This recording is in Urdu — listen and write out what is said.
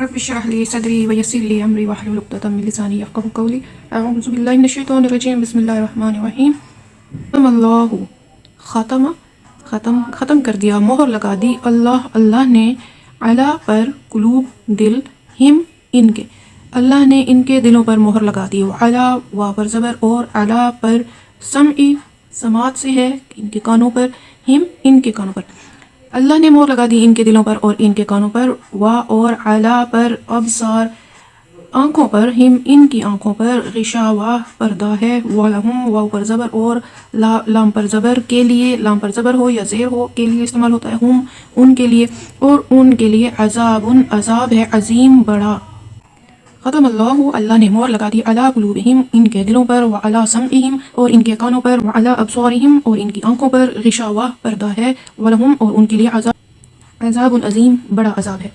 رب اشرح لي صدري ويسر لي امري واحلل عقدة من لساني يفقهوا قولي اعوذ بالله من الشیطان الرجیم بسم اللہ الرحمن الرحیم ختم اللہ ختم کر دیا، مہر لگا دی اللہ نے علا پر قلوب دل ہم ان کے، اللہ نے ان کے دلوں پر مہر لگا دی، علا وا پر زبر اور علا پر سمعی سماعت سے ہے ان کے کانوں پر، ہم ان کے کانوں پر، اللہ نے مہر لگا دی ان کے دلوں پر اور ان کے کانوں پر، وا اور علا پر ابصار آنکھوں پر، ہم ان کی آنکھوں پر، غشاوہ پردہ ہے، وَلَهُمْ واو پر زبر اور لام پر زبر کے لیے، لام پر زبر ہو یا زیر ہو کے لیے استعمال ہوتا ہے، ہم ان کے لیے اور ان کے لیے عذاب عذاب ہے عظیم بڑا۔ ختم اللہ نے مہر لگا دی علی قلوبہم ان کے دلوں پر، وعلی سمعہم اور ان کے کانوں پر، وعلی ابصارہم اور ان کی آنکھوں پر، غشاوہ پردہ ہے، وَلَهُمْ اور ان کے لیے عذاب عظیم بڑا عذاب ہے۔